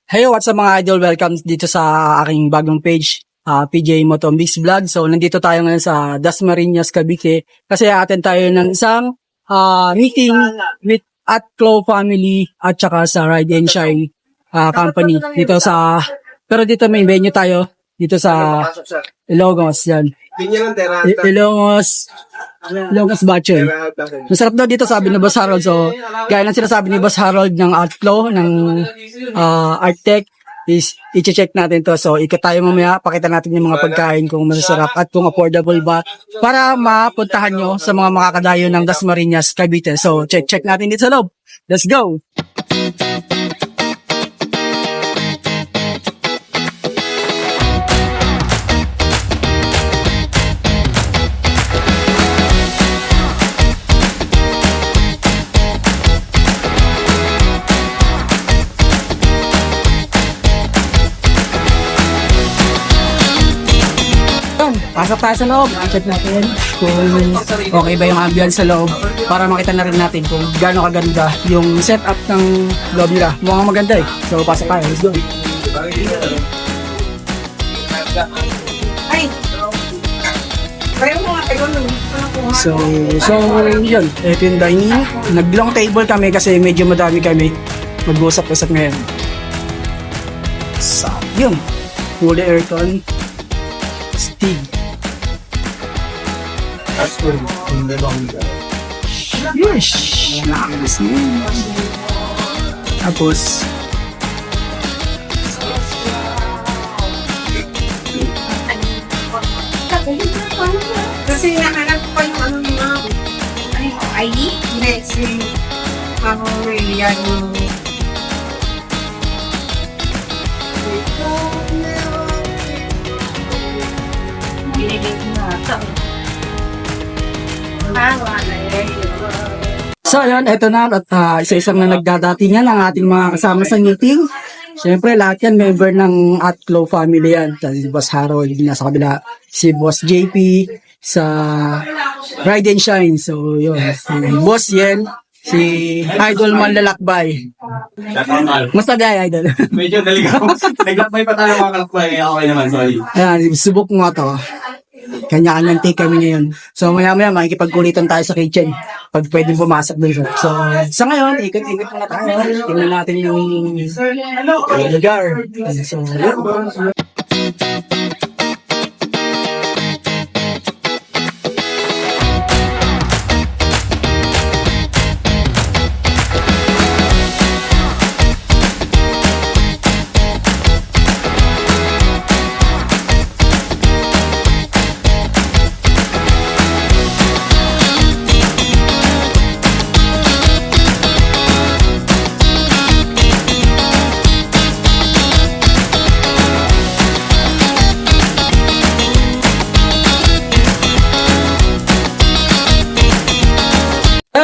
Hey, what's up mga idol? Welcome dito sa aking bagong page, PJ Motombis Vlog. So, nandito tayo ngayon sa Dasmariñas, Cavite kasi attend tayo ng isang meeting with Atclo family at saka sa Ride and Shine company dito sa, pero dito may venue tayo dito sa Ilongos yan. Ilongos Bachelor. Masarap daw dito sabi ni Boss Harold. So, gaya lang sinasabi ni Boss Harold ng Atclo, ng Artec, is i-check natin to. So, ikot tayo mamaya, pakita natin yung mga pagkain kung masasarap at kung affordable ba para mapuntahan nyo sa mga makakadayo ng Dasmariñas, Cavite. So, check natin dito sa loob. Let's go! Pasok tayo sa loob. Check natin kung okay ba yung ambience sa loob para makita na rin natin kung gaano kaganda yung setup ng loob nila. Mukhang maganda eh. So, pasok tayo. Let's go. So, yun. Ito yung dining. Nag-long table kami kasi medyo madami kami. Mag-usap-usap ngayon. So, yun. Fully aircon. Stig. Yes! Nakakabis mo. Tapos, kasi nahanap ko pa yung ano nyo. Ano yung ID? Hindi, si Aurelian yung binigay ko na ito. so yun, eto na at isa-isang na nagdadatingan ang ating mga kasama sa meeting. Siyempre, lahat yan member ng Atclo family yan. Si Boss Harold, nasa kabila. Si Boss JP sa Ride and Shine. So, yun. Si Boss Yen, si Idol Manlalakbay. Musta gaya, Idol? Medyo naligaw. Naglakbay pa tayo mga kalakbay. Okay naman, sorry. Ayan, subok mo to. Kanya-kanyang take kami ngayon. So, maya-maya makikipagkulitan tayo sa kitchen pag pwedeng pumasok dun. So, sa ngayon, ikot-ikot muna tayo. Tingnan natin yung lugar. So, yun.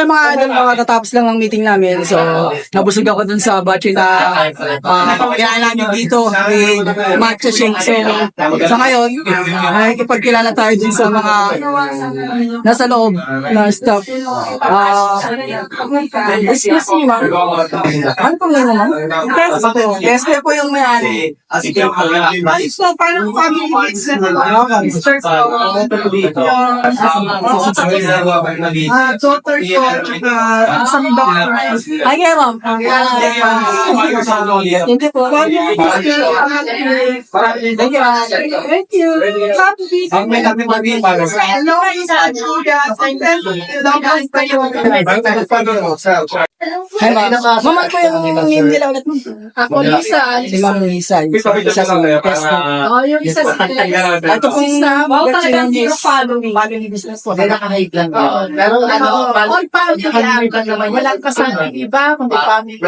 Mga idol, kakatapos lang ng meeting namin. So, nabusog ako dun sa batch na kailangan namin dito with matcha shake. So, sa ngayon, nakikipagkilala tayo dun sa mga nasa loob na staff. Excuse me, ma'am. Ano pong name mo, ma'am? Yes, po yung may-ari. so, parang family needs na daughter ko, isang doctor. Ay, kaya, ma'am. Thank you po. Thank you. Happy Hello, Hi, ma'am. Ma'am, ano po yung name nila ulit mo? ako, Lisa. Si Ma'am Lisa. Isa sa test mo. Yung isa sa Ito pong wow, talagang zero following. family business po. Nakaka-hate lang yun. Pero All family lang naman. Walang kasama yung iba, kundi family.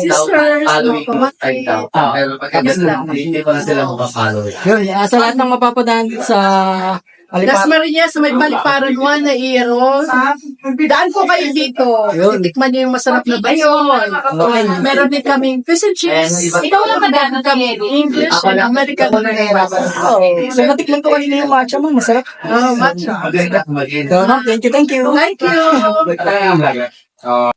Sisters, following 5,000. Pero pagkabas lang, hindi ko na sila makapollow. Yun, sa lahat ng mapapadaan sa Dasmariñas, may Baliparan 1 na Iros. Daan po kayo dito. Tikman niyo yung masarap na bayon. Meron din kaming fish and chips. Ikaw lang kadaan kami. English and American. So, natikman ko kanina yung matcha mo. Masarap. Matcha. So, ma'am, thank you. Thank you.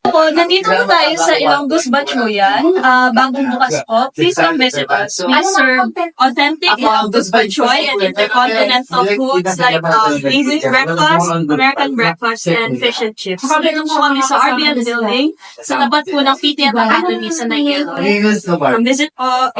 Po, nandito po tayo sa Ilonggo's Batchoyan. Bagong bukas po. Please come visit us. We serve authentic Ilonggo's Batchoy and intercontinental foods like English breakfast, American breakfast, and fish and chips. Dito po kami sa RBN Building, sa tapat po ng PTM Academy sa Naielo. Come visit po.